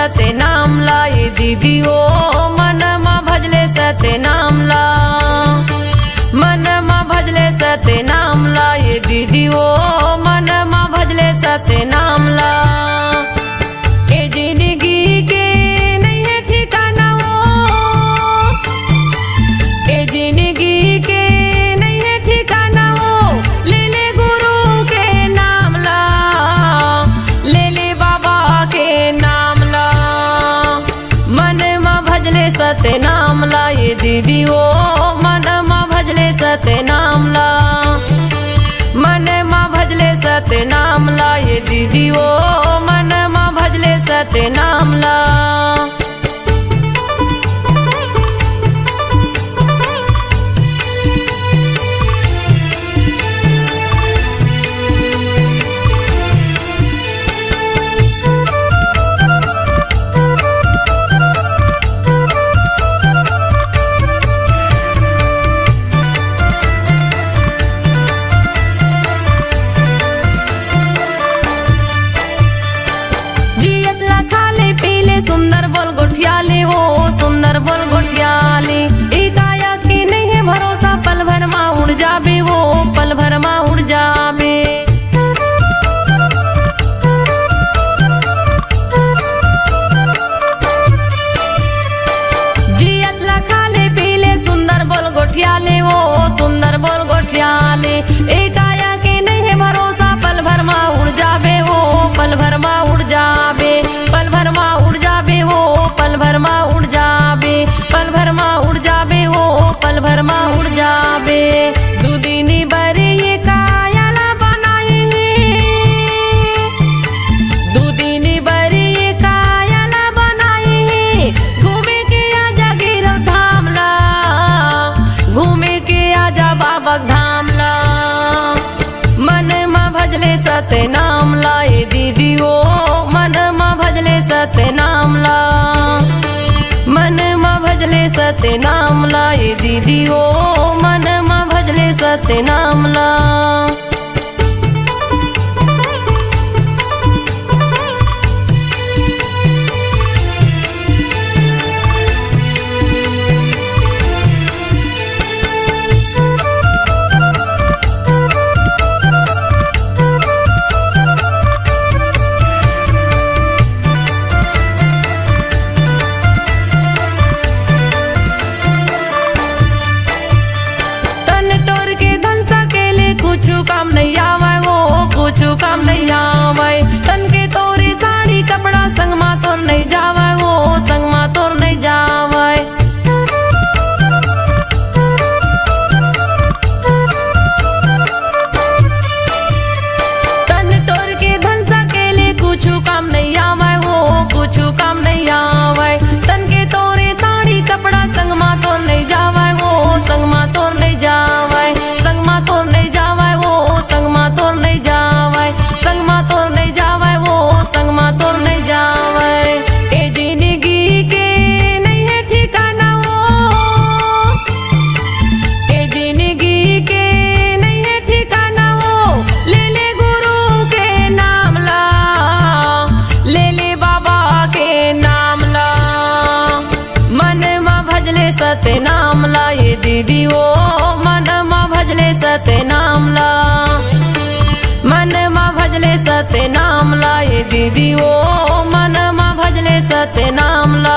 सते नाम ला ये दीदी ओ मन माँ भजले सते नाम ला, मन माँ भजले सते नाम ला ये दीदी ओ मन माँ भजले सते नाम ला। ए जिंदगी के नहीं है ठिकाना वो, ए जिंदगी के नहीं है ठिकाना वो, ले ले गुरु के नाम ला, ले ले बाबा के नाम ला। मन माँ भजले सते नाम ला ये दीदी ओ मन माँ भजले सते नाम ला, मन माँ भजले सते नाम ला ये दीदी ओ मन माँ भजले सते नाम ला। सुंदर बोल गोठियाले हो सुंदर बोल गोठियाले, एकाया की नहीं है भरोसा, पल भर माँ उड़ जाबे वो पल भर माँ उड़ जाबे। जियत ला खाले पीले सुंदर बोल गोठियाले वो सुंदर बोल गोठियाले, एकाया की नहीं है भरोसा, पल भर माँ उड़ जाबे वो पल भर माँ उड़ जाबे, पल भर माँ उड़ जाबे वो पल भर माँ उड़ जाबे, पल भर माँ उड़ जाबे वो पल भर माँ उड़ जाबे। दुदिनी बरे ये कायाला बनाए हैं, दुदिनी बरे ये कायाला बनाए हैं, घूमे के आजा गिरव धाम ला, घूमे के आजा बाबा धाम ला। मन माँ भजले सते नाम ला ये दीदी ओ मन माँ भजले सते नाम ला, मन माँ भजले सते नाम ला ये दीदी ओ मन माँ भजले सते नाम ला। काम नहीं आवे वो कुछ काम नहीं आवे, तन के तोरी साड़ी कपड़ा संग मा तोर नहीं जावे वो संग मा तोर नहीं जावे। तन तोर के धन सकेले कुछ काम नहीं आवे वो कुछ काम नहीं आवे, तन के तोरे साड़ी कपड़ा संग मा तोर नहीं जावे वो संग मा तोर नहीं जावे, संग मा तोर नहीं जावे संग माँ तोर नहीं जावे, संग माँ तोर नहीं जावे वो संग माँ तोर नहीं जावे। ए जिंदगी के नहीं है ठिकाना वो, ए जिंदगी के नहीं है ठिकाना वो, ले ले गुरु के नाम ला, ले ले बाबा के नाम ला। मन माँ भजले सते नाम ला ये दीदी ओ मन माँ भजले सते नाम ला, मन माँ भजले सते नाम ला ये दीदी ओ मन माँ भजले सते नाम ला।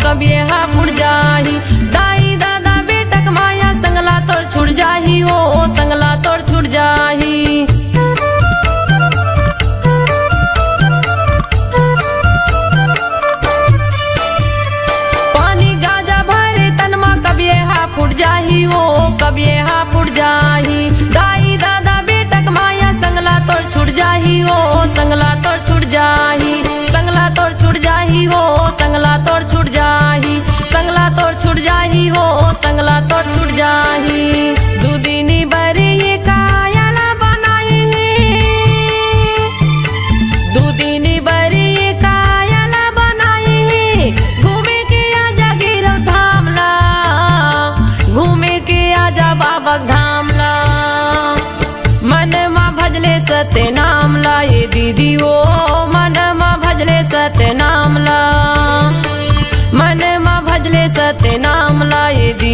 कभी हा फुट जाही, दाई दादा बेटक माया संगला तोड़ छुट जाही ओ संगला तोड़ छुट जाही। पानी गाजा भरे तनमा कभी हा फुट जाही ओ कभी हा फुट जाही, दाई दादा बेटक माया संगला तोड़ छुट जाही ओ संगला तोड़ छुट जाही।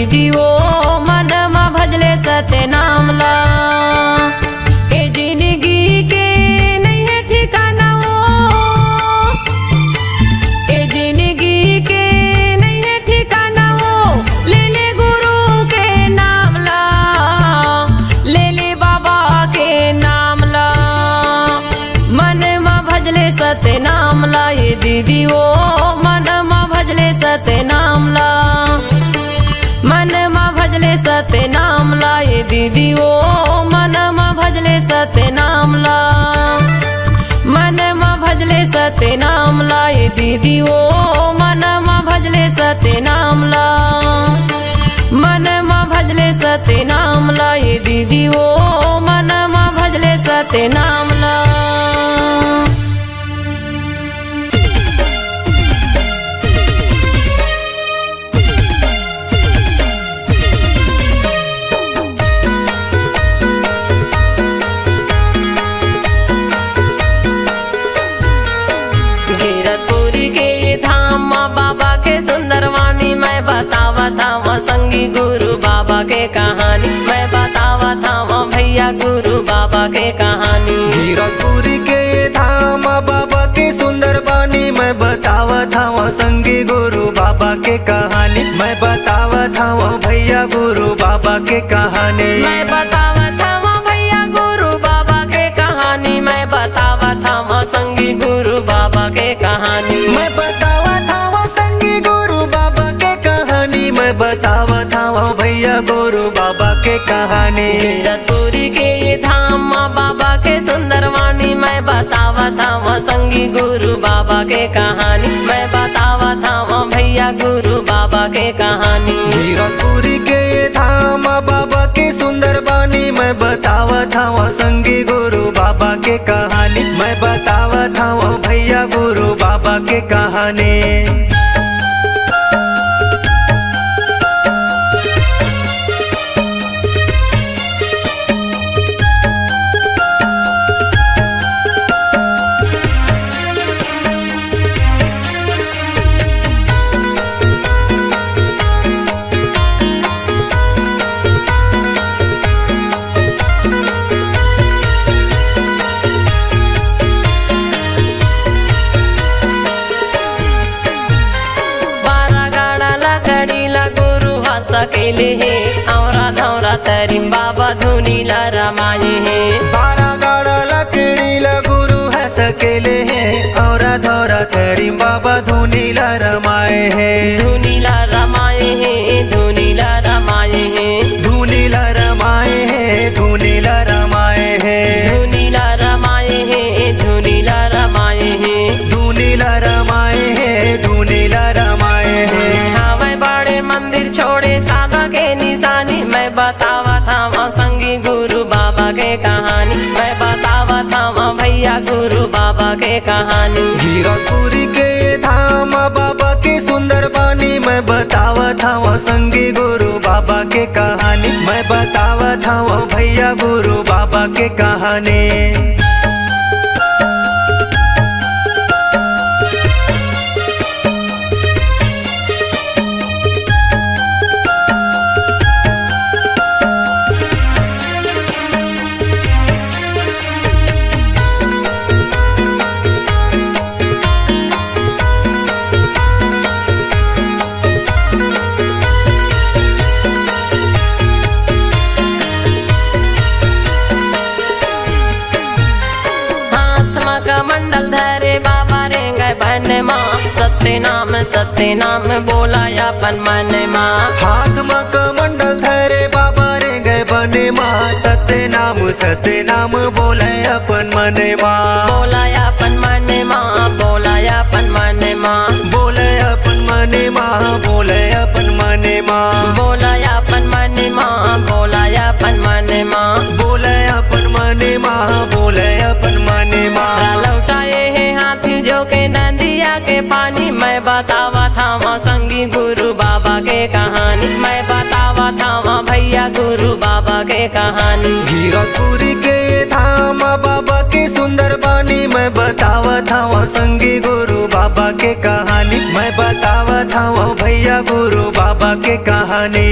दीदी वो मन मा भजले सत्य नाम ला। ए जिंदगी के नहीं है ठिकाना वो, ए जिंदगी के नहीं है ठिकाना वो, ले ले गुरु के नाम ला, ले ले बाबा के नाम ला। मन मा भजले सत्य नाम ला, ये दीदी वो मन मा भजले सत्य नाम ला। मन मा भजले सत्य नाम ला, ये दीदी वो मन मा भजले सत्य नाम ला। मन मा भजले सत्य नाम ला, ये दीदी वो मन मा भजले सत्य नाम ला। मन मा भजले सत्य नाम ला, ये दीदी वो मन मा भजले सत्य नाम ला। सुंदरवानी मैं बतावा था वहाँ संगी गुरु बाबा के कहानी, मैं बतावा था वहाँ भैया गुरु बाबा के कहानी। हीरापुरी के धाम बाबा के सुंदरवानी, मैं बतावा था वहाँ संगी गुरु बाबा के कहानी, मैं बतावा था वहाँ भैया गुरु बाबा के कहानी। मैं बतावा था वहाँ भैया गुरु बाबा के कहानी, मैं बतावा था वहाँ संगी गुरु बाबा के कहानी। मैं बतावा था वहाँ संगी गुरु बाबा के कहानी, मैं बतावा था वहाँ भैया गुरु बाबा के कहानी। हीरापुरी के ये धाम माँ बाबा के सुंदरवानी, मैं बतावा था वहाँ संगी गुरु बाबा के कहानी, मैं बतावा था वहाँ भैया गुरु बाबा के कहानी। हीरापुरी के धाम बाबा के सुंदरवानी, मैं बतावा था वहाँ संगी गुरु बाबा के कहानी, मैं बतावा था वहाँ भैया गुरु बाबा के कहानी। सकेले है औरा धौरा तरीम बाबा धुनीला रमाए है। 12 गाड़ा लकड़ीला गुरु है सकेले है, औरा धौरा तरीम बाबा धुनीला रमाए है। धुनीला रमाए है, धुनीला रमाए है, धुनीला रमाए है, धुनीला रमाए है, धुनीला रमाए है, धुनीला रमाए है, धुनीला रमाए है, धुनीला रमाए है। हमें बड़े मंदिर छोड़े सादा के निशानी, मैं बतावा था वहाँ संगी गुरु बाबा के कहानी, मैं बतावा था वहाँ भैया गुरु बाबा के कहानी। हीरापुरी के धाम बाबा के सुंदरवानी, मैं बतावा था वहाँ संगी गुरु बाबा के कहानी, मैं बतावा था वहाँ भैया गुरु बाबा के कहानी। मंडल धरे बाबा रे गए बन माँ, सत्य नाम बोला अपन मन माँ। हाथ में कमंडल धरे बाबा रे गए बने माँ, सत्य नाम बोले अपन मन माँ। बोला अपन मन माँ, बोला अपन मन माँ, बोले अपन मन माँ, बोले अपन मन माँ, बोला अपन मन माँ, बोला अपन मन माँ, बोले अपन मन माँ, बोले अपन मन माँ। लौटाए है हाथी जो के नदिया के पानी, मैं बतावा था वहाँ संगी गुरु बाबा के कहानी, मैं बतावा था वहाँ भैया गुरु बाबा के कहानी। हीरापुरी के धाम बाबा के सुंदरवानी, मैं बतावा था वहाँ संगी गुरु बाबा के कहानी, मैं बतावा बतावत हूँ भैया गुरु बाबा के कहानी।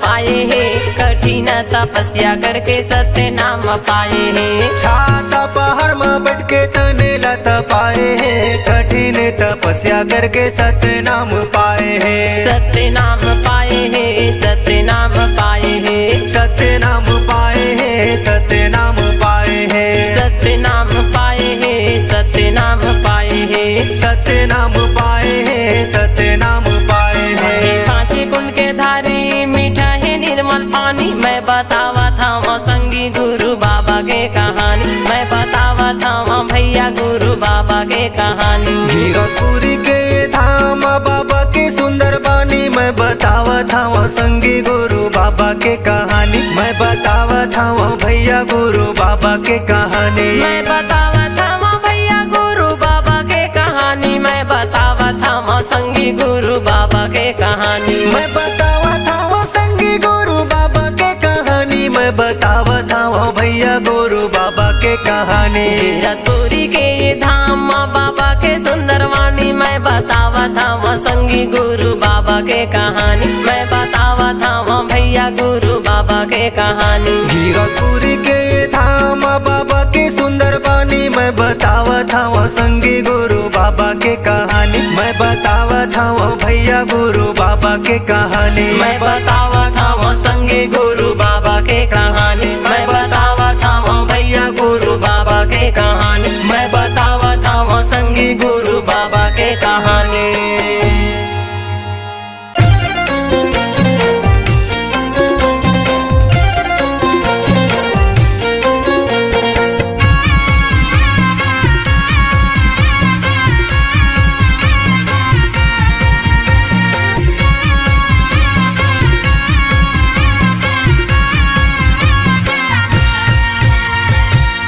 पाए है कठिन तपस्या करके सत्य नाम पाए है। छाता पहाड़ में बैठ के तने लता पाए है कठिन तपस्या करके सत्य नाम पाए है। सत्य नाम पाए है सत्य नाम पाए है सत्य नाम पाए है सत्य नाम पाए है सत्य नाम पाए है सत्य नाम पाए है सत्य नाम पाए है सत्य नाम पाए है। पांचे कुंड के धारी मीठा है निर्मल पानी मैं बतावा था वहाँ संगी गुरु बाबा के कहानी। मैं बतावा था वहाँ भैया गुरु बाबा के कहानी। गिरपुरी के धाम बाबा के सुंदर बानी मैं बतावा था वहाँ संगी गुरु बाबा के कहानी। मैं बतावा था वहाँ भैया गुरु बाबा के कहानी। मैं बतावा था वहाँ भैया गुरु बाबा के कहानी। मैं बतावा था वहाँ संगी गुरु बाबा के कहानी। मैं बतावा था वहाँ संगी गुरु बाबा के कहानी। मैं बतावा था वहाँ भैया गुरु बाबा के कहानी। गिरपुरी के धाम बाबा के सुंदर वाणी मैं बतावा था वहाँ संगी गुरु बाबा के कहानी। मैं बतावा था वहाँ भैया गुरु बाबा के कहानी। गिरपुरी के धाम बाबा के सुंदर बानी मैं बतावा था वहाँ संगी गुरु बाबा के कहानी। मैं बतावा था वहाँ भैया गुरु बाबा के कहानी। मैं बतावा था वहाँ संगी गुरु बाबा के कहानी। मैं बतावा था वहाँ भैया गुरु बाबा के कहानी। मैं बतावा था वहाँ संगी गुरु बाबा के कहानी।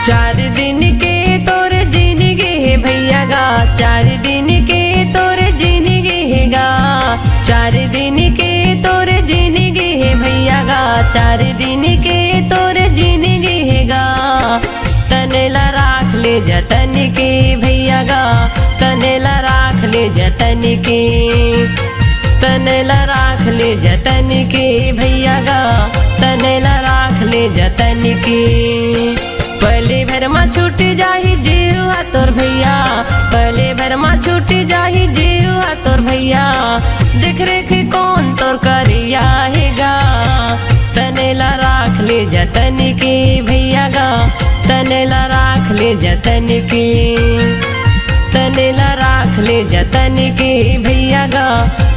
चार दिन के तोरे जिंदगी है भैया गा। चार दिन के तोरे जिंदगी है गा। चार दिन के तोरे जिंदगी है भैया गा। चार दिन के तोरे जिंदगी है गा। तनेला राख ले जतन के भैया गा। तनेला राख ले जतन के। तनेला राख ले जतन के भैया गा। तनेला राख ले जतन के। पहले भर में छूट जाही जीवा तोर भैया। पहले भर में छूट जाही जीवा तोर भैया। देख रेख कौन तोर करिया हेगा। तनेला राख ले जतन के भैया गा। तनेला राख ले जतन के। तनेला राख ले जतन के भैया गा।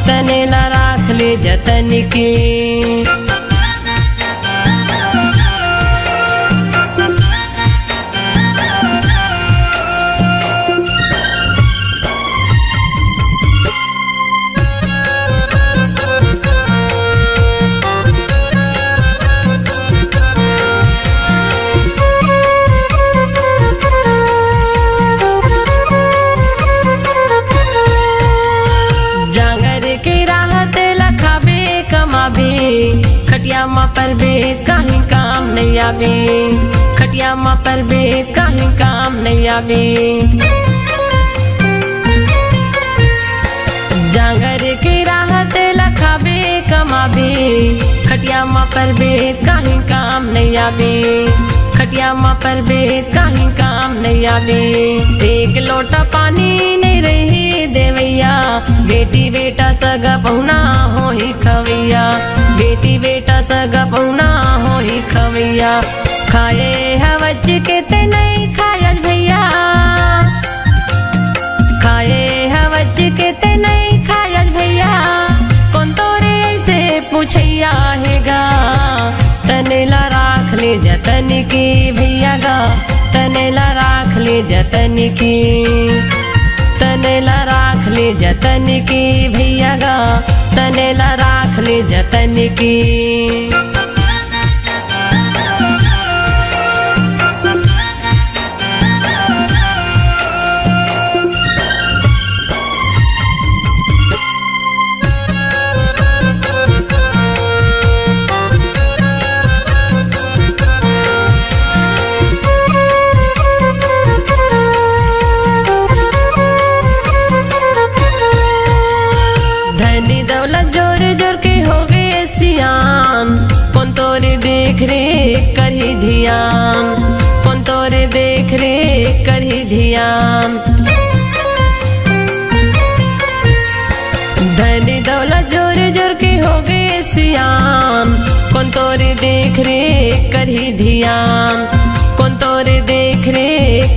तनेला राख ले जतन के। खटिया माँ पर बे कहीं काम नहीं आवे। खटिया माँ पर बे कहीं काम नहीं आवे। जांगर के राहत लखाबे कमाबे। खटिया माँ पर बे कहीं काम नहीं आवे। खटिया माँ पर बे कहीं काम नहीं आवे। एक लोटा पानी नहीं रही देवैया। बेटी बेटा सगा पहुना हो ही खवैया। बेटी बेटा सगा पहुना हो ही खवैया। खाए हवच के ते नहीं खाया भैया। खाए हवच के ते नहीं खाया भैया। कौन तोरे ऐसे पूछैया हेगा। तनेला राख ले जतन की भैया गा। तनेला राख ले जतन की। जतन की भैया गा तनेला राख ले जतन की। धनी दौलत जोर जोर के हो गए सियान, कौन तोरे देख रे करही ध्यान, कौन तोरे देख रे करही ध्यान। धनी दौलत जोर जोर के हो गए सियान, कौन तोरे देख रे करही ध्यान, कौन तोरे देख रे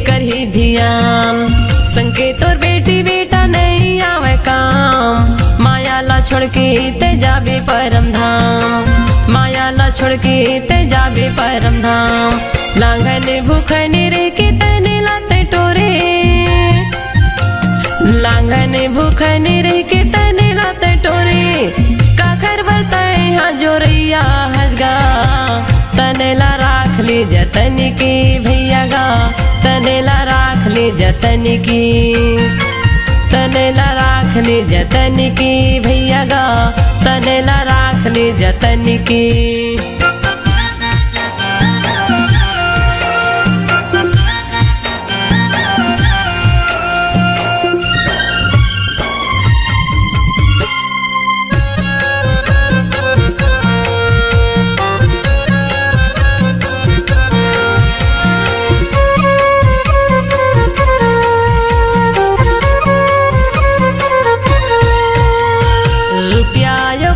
करही ध्यान। संके तोर बेटी बेटा नहीं आवे काम, माया ला छोड़ के ते जाबे परम धाम, माया ला छोड़ के ते जाबे परम धाम। लांघन भूखन रह के तने लाते टोरे, लांघन भूखन रह के तने लाते टोरे। काखर बरताए हाँ जोरैया हजगा तनेला राख ले जतन की भैया गा तनेला राख ले जतन की। तनेला राख ले जतन की भैया गा तनेला राख ले जतन की।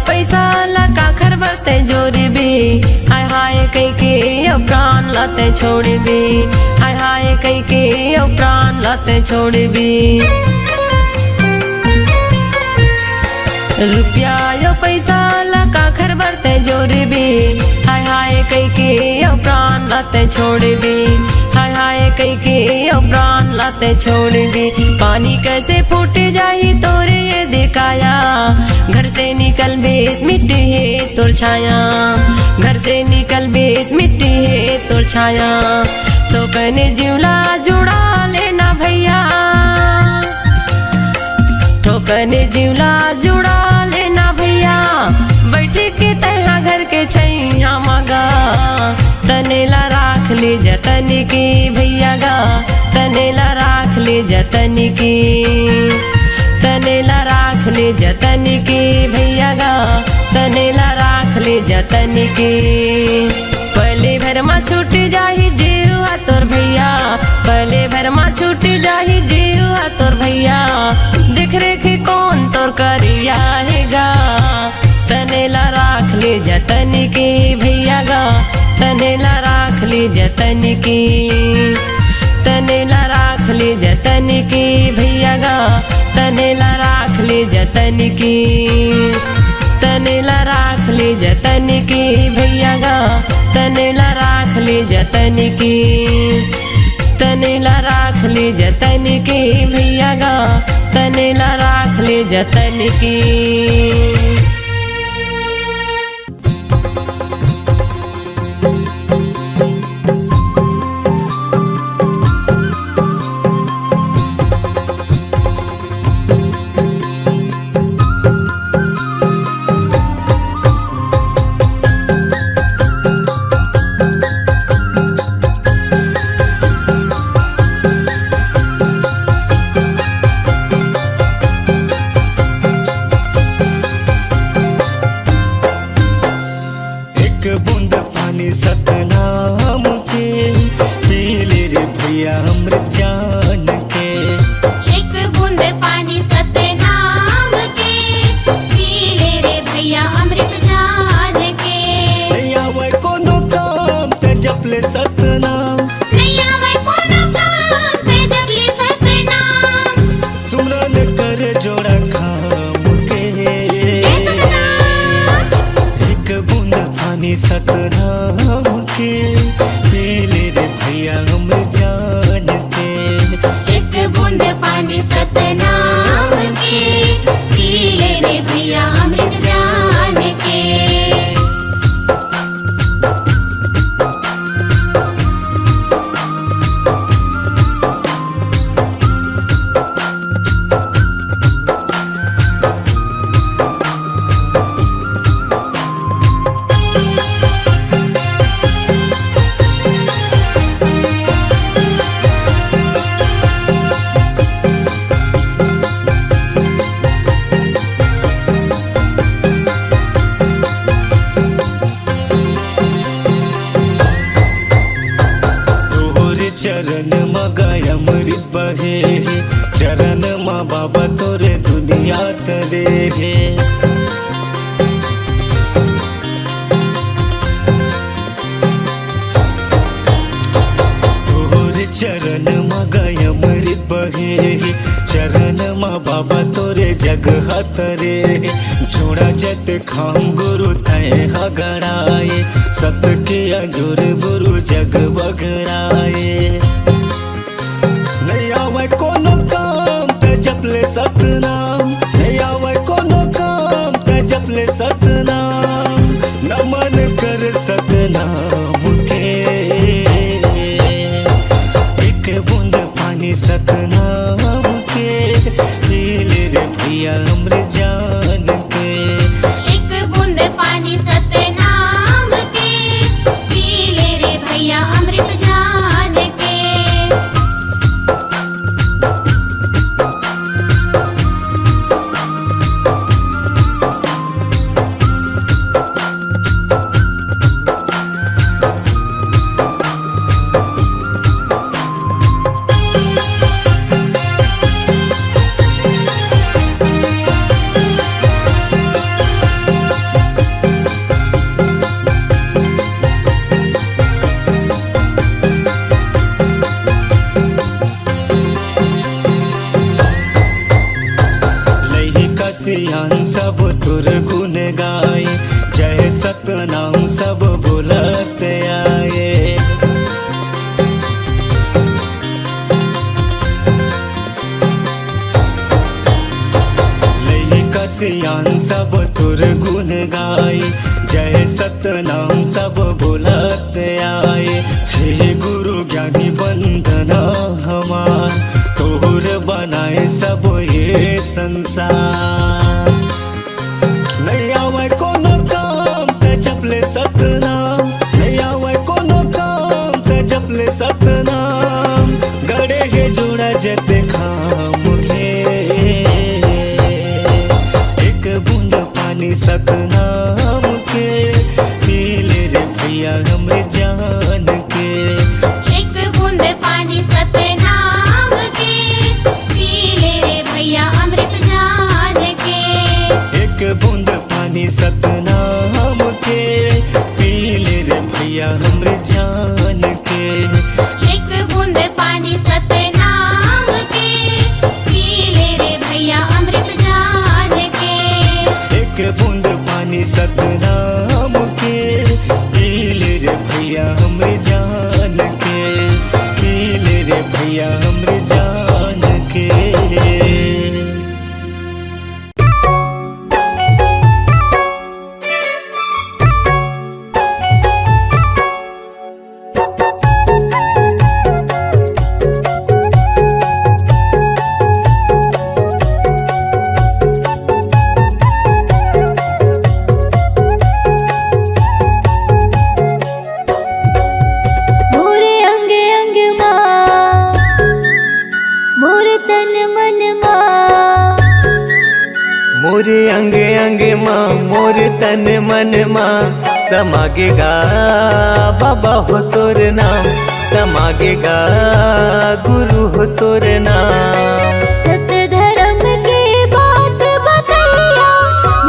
पैसा ला काखर बरते जोरी भी, हाय हाय कई के अब प्राण लाते छोड़ भी, हाय हाय कई के अब प्राण लाते छोड़ भी। रुपया यो पैसा ला काखर बरते जोरी भी, हाय हाय कई के अब प्राण लाते छोड़ भी, हाय हाय कई के अब प्राण लाते छोड़ भी। पानी कैसे फूट जाही तोरे ये दिखाया, घर से निकल बेत मिट्टी है तोर छाया, घर से निकल बेत मिट्टी है तोर छाया। तो कने जिवला जुड़ा लेना भैया, तो कने जिवला जुड़ा लेना भैया। बैठे के तहा घर के छैया मगा तनेला राख ले जतन की भैया गा तनेला राख ले जतन की। तनेला राख ले जतन की भैया गा तनेला राख ले जतन की। पहले भर में छूट जाही जीवा तोर भैया, पहले भर में छूट जाही जीवा तोर भैया। देख रेख कौन तोर करिया है गा तनेला राख ले जतन की भैया गा तनेला राख ले जतन की। तनेला राख ले जतन की भैया गा तनेला राख ले जतन की। तनेला राख ले जतन की भैया गा तनेला राख ले जतन की। तनेला राख ले जतन की भैया गा तनेला राख ले जतन की। सतनाम के पी ले रे भैया अमृत जान के। एक बूंद पानी सतनाम के पी ले रे भैया अमृत जान के। नहीं आवे कोनो काम ते जपले सतनाम, नहीं आवे कोनो काम ते जपले सतनाम। सुमरन कर जोड़ा खाम के। एक बूंद पानी सतनाम के पी ले रे भैया अमृत जान के। चरण मगाय अमृत बहे हे चरण मा बाबा तोरे दुनिया तरे हे तोरे चरण मगाय अमृत बहे हे चरण मा बाबा तोरे जग हतरे जोड़ा जत खाम गुरु तय हगड़ाए सत के अजोर गुरु जग बगड़ाए नहीं आवे कोनो काम ते जपले सतनाम नहीं आवे कोनो काम ते जपले सतनाम नमन कर सतनाम के एक बूंद पानी सतनाम के पीले रे भैया अमृत जान के एक बूंद पानी सतनाम के पीले रे भैया अमृत जान के सियान सब तुर गुण गाए जय सतनाम सब बोलत आए लई कसियान सब तुर गुण गाए जय सतनाम सब बोलत आए हे गुरु ज्ञानी बंदना हमार तोहर बनाए सब ये संसार नहीं आवे कोनो काम ते जपले सतनाम नहीं आवे कोनो काम ते जपले सतनाम गड़े के जोड़ा जते खाम के एक बूंद पानी सतनाम के पीले रे भैया अमृत जान के एक बूंद पानी सतनाम के पीले रे भैया अमृत जान के एक बूंद पानी सतनाम के पीले रे भैया अमृत जान के एक बूंद पानी सतनाम के पीले रे भैया अमृत जान के एक बूंद पानी सतनाम के पीले रे भैया अमृत जान के पीले रे भैया अमृत जान के मोरे अंग अंग माँ मोरे तन मन माँ मोरे अंग अंग माँ मोर तन मन माँ समागेगा बाबा हो तोर नाम समागेगा गुरु हो तोर नाम सत धर्म के बात बतैया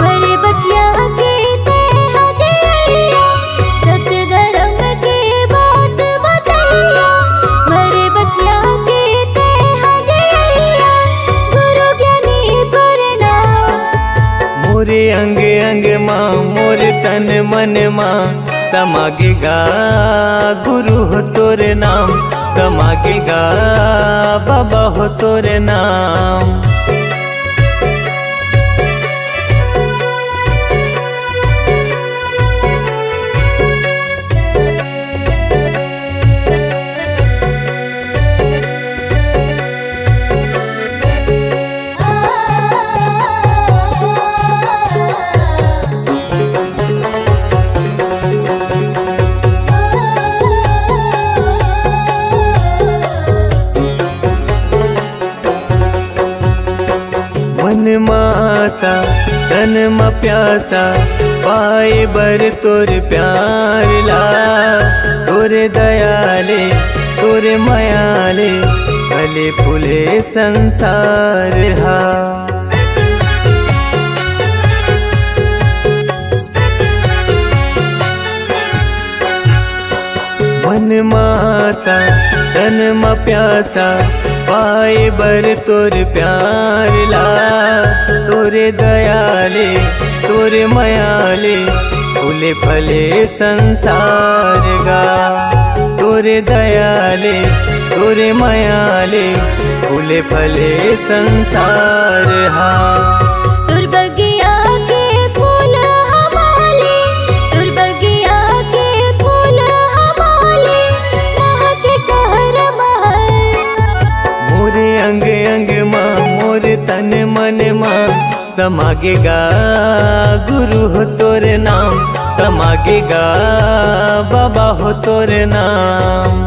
मेरे बचिया के ते हदिया सत धर्म के बात बतैया मेरे बचिया के ते हदिया गुरु ज्ञानी प्रणाम मोरे अंग अंग माँ मोर तन मन माँ समागेगा गुरु हो तोर नाम समागेगा बाबा हो तोर नाम मन मासा तन म प्यासा पाए बर तोर प्यार ला तोर दयाले तोरे मायाले फले फुले संसार हा। मन मासा तन मा प्यासा पाए बर तोर प्यार ला। तोरे दयाले तोरे मायाले फूले फले संसार गा। तोरे दयाले तोरे मायाले फूले फले संसार हा। तुर बगिया के फूल हमारे, तुर बगिया के फूल हमारे, महके कहर महर। मोरे अंग अंग माँ मोरे तन मन माँ समागेगा गुरु हो तोर नाम। समागेगा बाबा हो तोर नाम।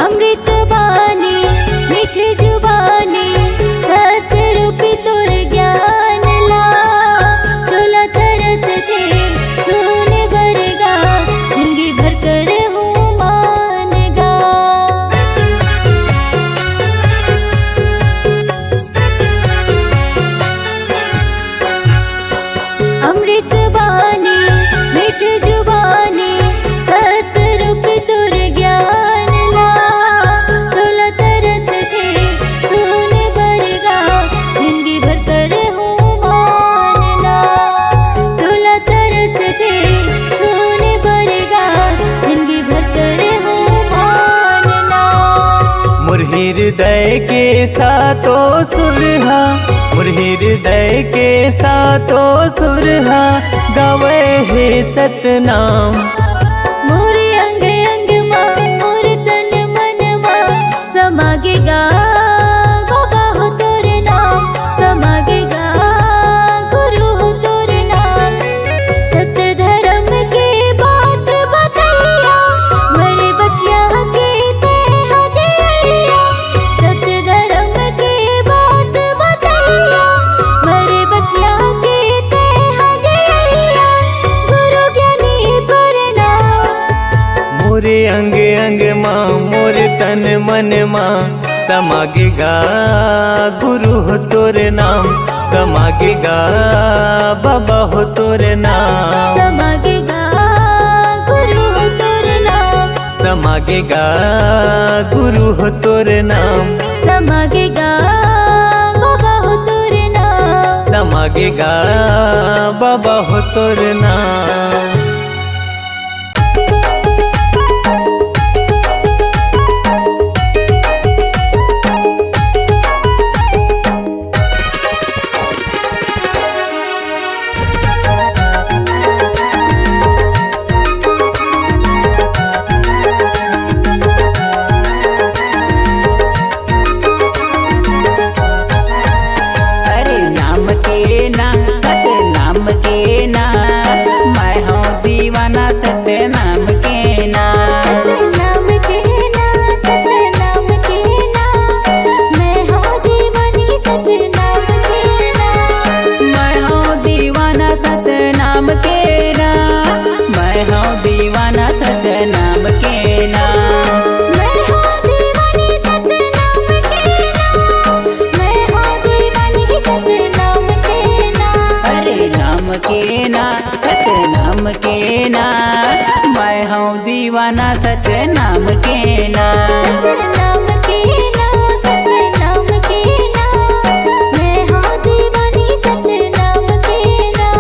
अमृत बानी मीठ जुबानी, सतरूपी तोर ज्ञान ला। तोला तरस थे सुने बरगा, जिंदगी भर कर हूँ मानगा। अमृत बानी मीठ जुबानी, सतरूपी तोर ज्ञान ला। तोला तरस थे सुने बरगा, जिंदगी भर कर हूँ मानना। तोला तरस थे सुने बरगा, जिंदगी भर कर हूँ मानना। मोर हृदय के सातो सुरहा, मोर हृदय के सातो सुरहा गावे हे सतनाम। मोरे अंग अंग माँ मोर तन मन माँ समागेगा बाबा हो तोर नाम। समागेगा गुरु हो तोर नाम। सत्य धर्म के बात बतैया, मेरे बचिया के ते हदिया। सत्य धर्म के बात बतैया, मेरे बचिया के ते हदिया। गुरु ज्ञानी प्रणाम। मोरे अंग अंग माँ मोरे तन मन माँ समागेगा गुरु हो तोर नाम। समागेगा बाबा हो तोर नाम। समागेगा गुरु हो तोर नाम। समागेगा गुरु हो तोर नाम। समागेगा बाबा हो तोर नाम। समागेगा बाबा हो तोर नाम। अरे नाम के ना सत नाम के ना, मैं हूँ दीवाना सत नाम के ना। सतनाम के ना, सतनाम के ना, मैं हूँ दीवानी सतनाम के ना। मैं हूँ दीवाना सत नाम के ना, मैं हूँ दीवाना सत नाम के ना। मैं हूँ दीवानी सतनाम के ना, मैं हूँ दीवानी सतनाम के ना। अरे नाम के ना सत नाम के ना, मैं हूँ दीवाना सत नाम के ना। सतनाम के ना, सतनाम के ना, मैं हूँ दीवानी सतनाम के ना।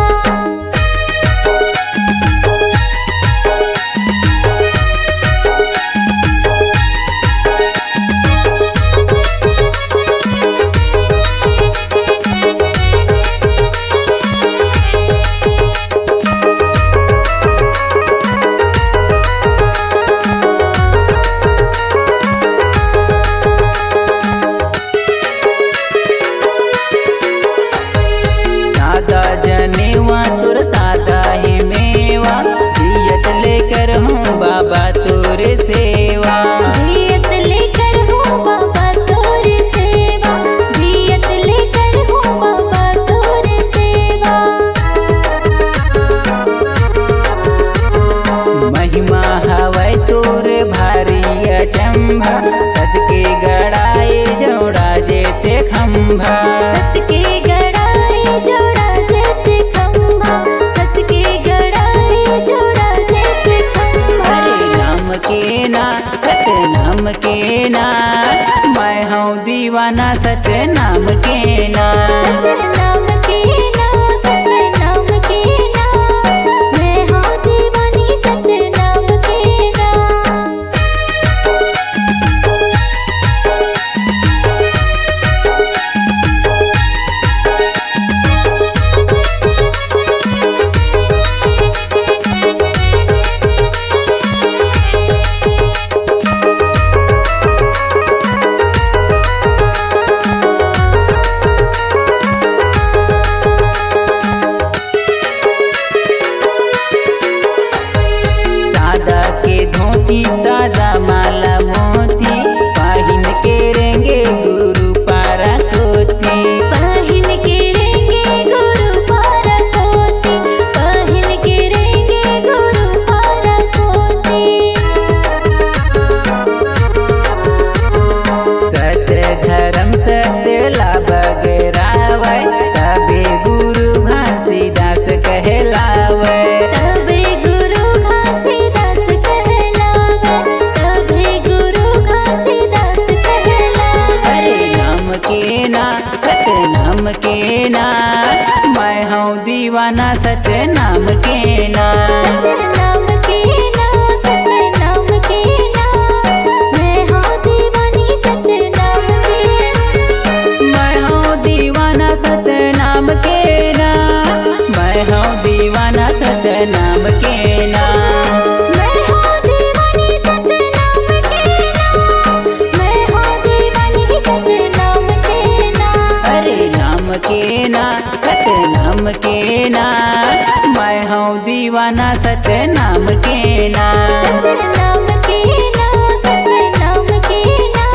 खंभा सत के गड़ाए जोड़ा जेत खंभा सत के गड़ाए जोड़ा जेत खंभा अरे नाम के ना सत नाम के ना मैं हूँ दीवाना सच नाम के ना सत नाम के ना सत नाम के ना मैं हूँ दीवानी सत नाम के ना सादा के धोती सादा माला मोती पाहिन के रेंगे गुरु पारा कोती पाहिन के रेंगे गुरु पारा कोती पाहिन के रेंगे गुरु पारा कोती सत्य धर्म सत्य लाभ गरावै तबे गुरु घासीदास कहलावै तबे गुरु घासीदास कहलावे तबे गुरु घासीदास कहलावे अरे नाम के ना सत नाम के ना मैं हूँ दीवाना सच नाम के ना सत नाम के ना सत नाम के ना मैं हूँ दीवानी सत नाम के मैं हूँ दीवाना सच नाम के ना मैं हूँ दीवाना सच नाम के ना मैं हूँ दीवानी सत नाम के ना मैं हूँ दीवानी सत नाम के ना अरे नाम के ना सत नाम के ना मैं हूँ दीवाना सच नाम के ना सत नाम के ना सत नाम के ना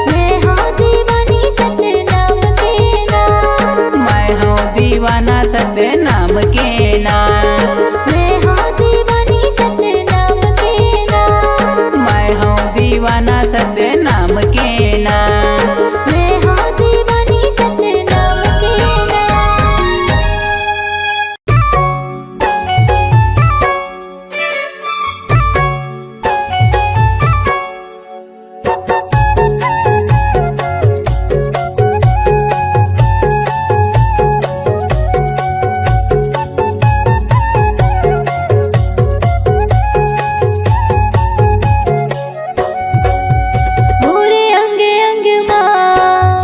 मैं हूँ दीवानी सत नाम के ना मैं हूँ दीवाना सच नाम के ना मैं हूँ दीवानी सत नाम के ना मैं हूँ दीवाना सच नाम के ना मैं हूँ दीवानी सत नाम के ना मोरे अंग अंग माँ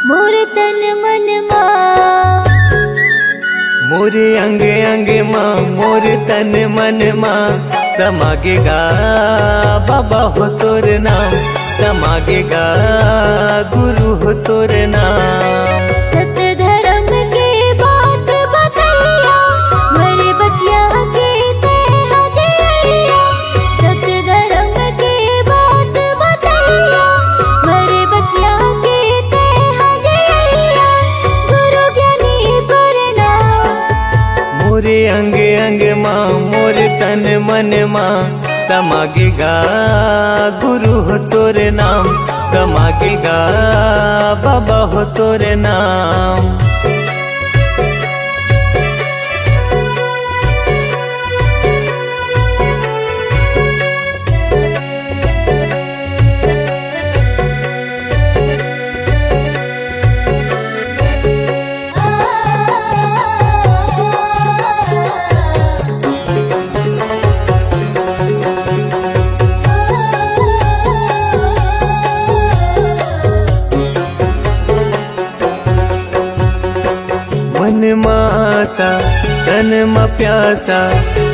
मोरे तन मन माँ मोरे अंग अंग माँ मोर तन मन माँ समागेगा बाबा हो तोर नाम समागेगा गुरु हो तोर नाम सत धर्म के बात बतैया मेरे बचिया के ते हदिया सत धर्म के बात बतैया मेरे बचिया के ते हदिया गुरु ज्ञानी करना मोरे अंग अंग माँ मोर तन मन माँ समागेगा गुरु हो तोर नाम समागेगा बाबा हो तोर नाम मन मासा तन म प्यासा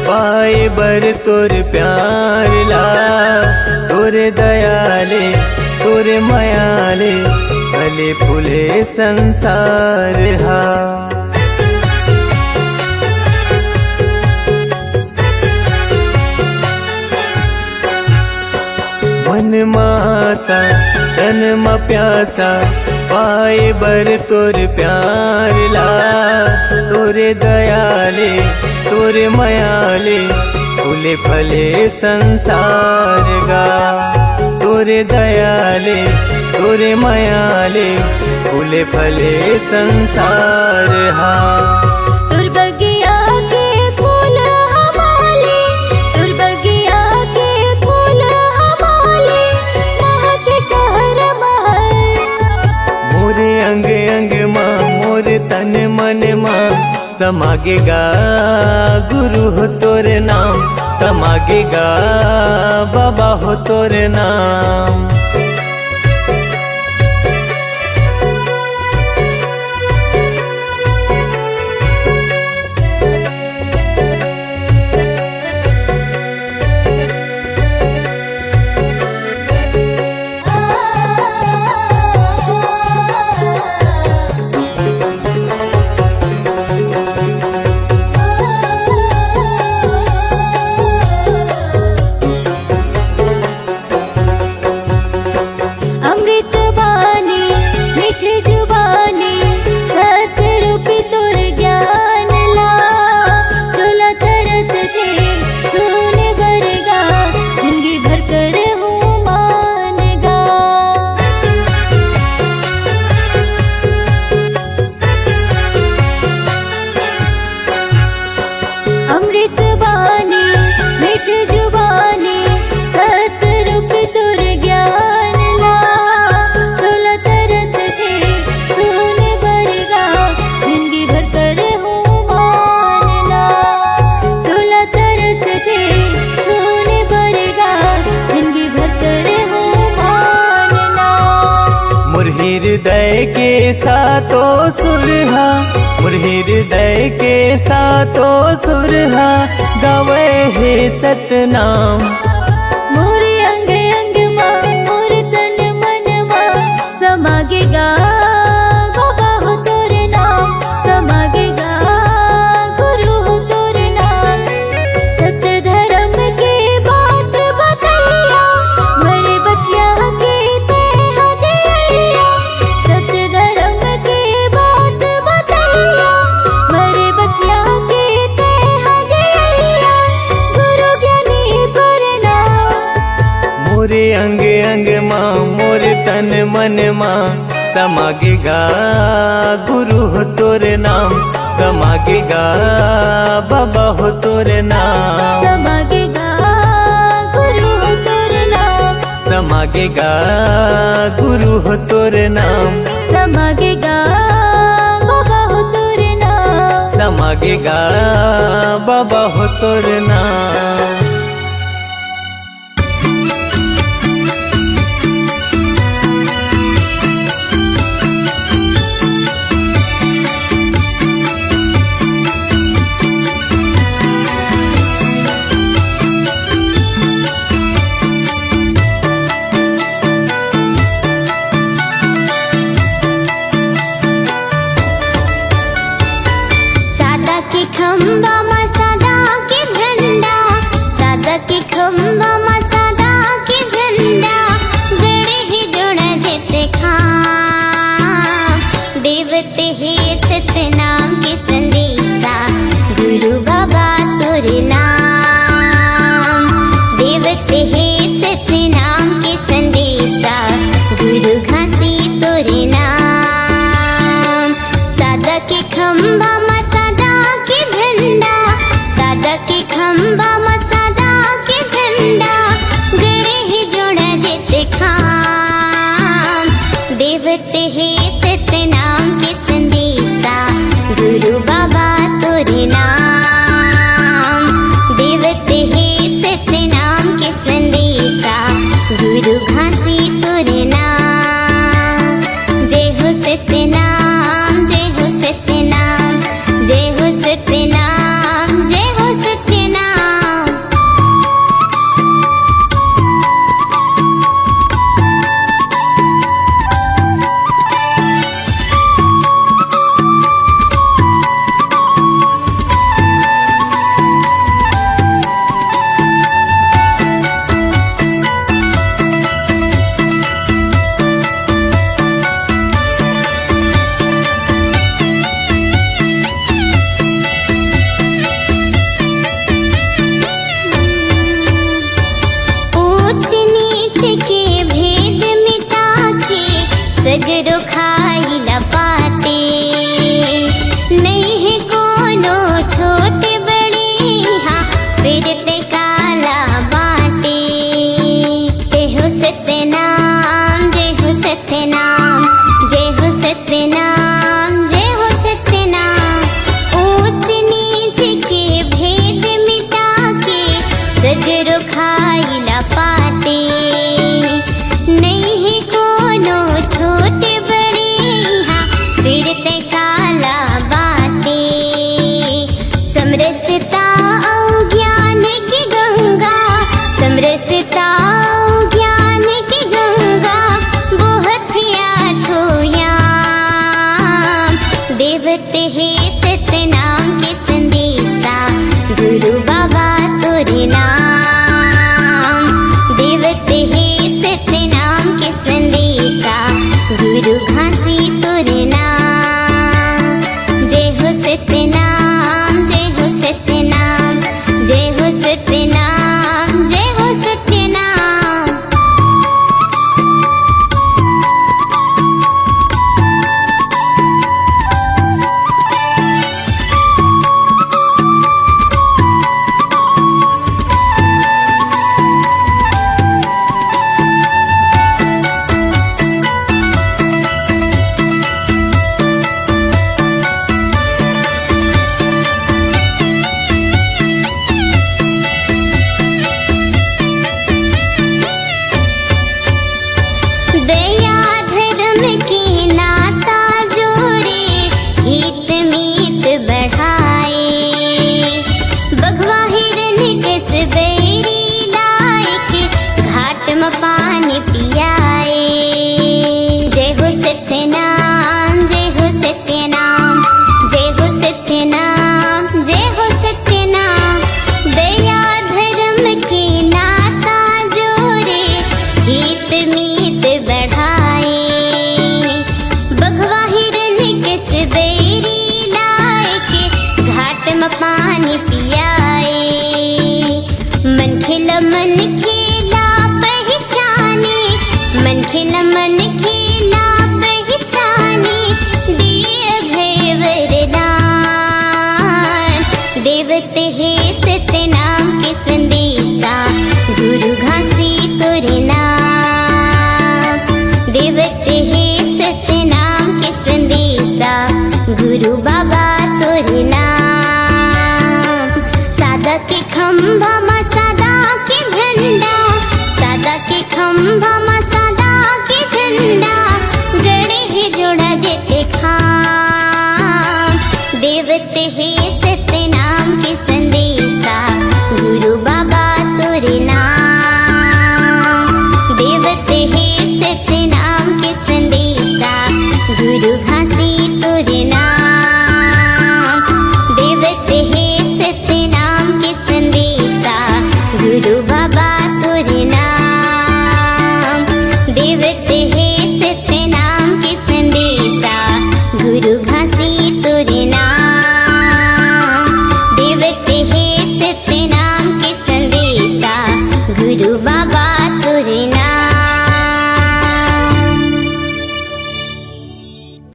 पाए बर तोर प्यार ला तोर दयाले तोर मयाले भले फूले संसार हा मन मासा तन म प्यासा पाए बर तोर प्यार ला तोरे दयाले तोरे मयाले फूले फले संसार गा तोर तोरे दयाले तोरे मायाले फूले फले संसार हा। तुर बगिया के फूल हमारे, तुर बगिया के फूल हमारे, महक कहर महर। मोरे अंग अंग माँ मोरे तन मन माँ समागेगा गुरु हो तोरे नाम, समागेगा बाबा हो तोरे नाम। अमृत बानी मीठ जुबानी सतरूपी तुर ज्ञान ला, तुला तरस थे सुने भरगा जिंदगी भर कर हूँ मानगा। अमृत बानी मीठ जुबानी सतरूपी तुर ज्ञान ला, तुला तरस थे सुने भरगा जिंदगी भर कर हूँ मानना। तुला तरस थे सुने भरगा जिंदगी भर कर हूँ मानना। मुरही हृदय के सातो सुरहा, मुरही हृदय के सातो सुरहा गावे हे सतनाम। मोरे अंग अंग माँ मोरे तन मन माँ समागेगा बाबा हो तोरे नाम, समागेगा गुरु हो तोरे नाम। सत्य धर्म के बात बतैया मेरे बचिया के ते हदैया। सत्य धर्म के बात बतैया मेरे बचिया के ते हदैया। गुरु ज्ञानी गुरु नाम। मोरे अंग अंग माँ मोरे तन मन माँ समागेगा गुरु हो तोरे नाम, समागेगा बाबा हो तोरे नाम। समागेगा गुरु हो तोरे नाम, समागेगा गुरु हो तोरे नाम, समागेगा बाबा हो तोरे नाम। समागेगा बाबा हो तोरे नाम। सादा के खंबा मा सादा के झंडा, सादा के खंबा मा सादा के झंडा, गड़े ही जोड़ा जेते खां। देवते हे सतनाम के संदेशा गुरु बाबा तोरे नाम। देवते हे सतनाम के संदेशा गुरु घासी तोरे नाम। सादा के खंबा मा सादा के झंडा, सादा के खंबा मा सादा के झंडा, गड़े ही जोड़ा जेते खां। देवते हे सतनाम के संदेशा गुरु बाबा तोरे नाम। देवते हे सतनाम के संदेशा गुरु घासी तोरे नाम। जय हो सतनाम जय हो सतनाम, जय हो सतनाम जय हो सतनाम। सत्यनाम, जय हो सत्यनाम, जय हो सत्यनाम। ऊंच नीच के भेद मिटा के सगरो खाइला पाते, नहीं है कोनो छोटे बड़े यहाँ फिरते काला बाटे। समरसता और ज्ञान की गंगा, समरसता और ज्ञान की गंगा बहुत आठों याम। देवते है सतनाम के संदेशा, गुरु बाबा तोरे नाम। देवते है सतनाम के संदेशा, गुरु घासी तोरे नाम। जय हो सत्यनाम, जय हो सत्यनाम, जय हो सत्यनाम, जय हो सत्यनाम। दया धर्म के नाता जोड़े, हित मीत बढ़ाए। बघवा हिरन कस बैरी लायक, घाट में पानी पियाए। जय हो सत्यनाम, जय हो सत्यनाम, जय हो सत्यनाम, जय हो सत्यनाम। दया धर्म के नाता जोड़े, हित मीत बढ़ाए। बघवा हिरन कस बैरी लायक, घाट में पानी पियाए। मन खिला पहचाने, मन खिला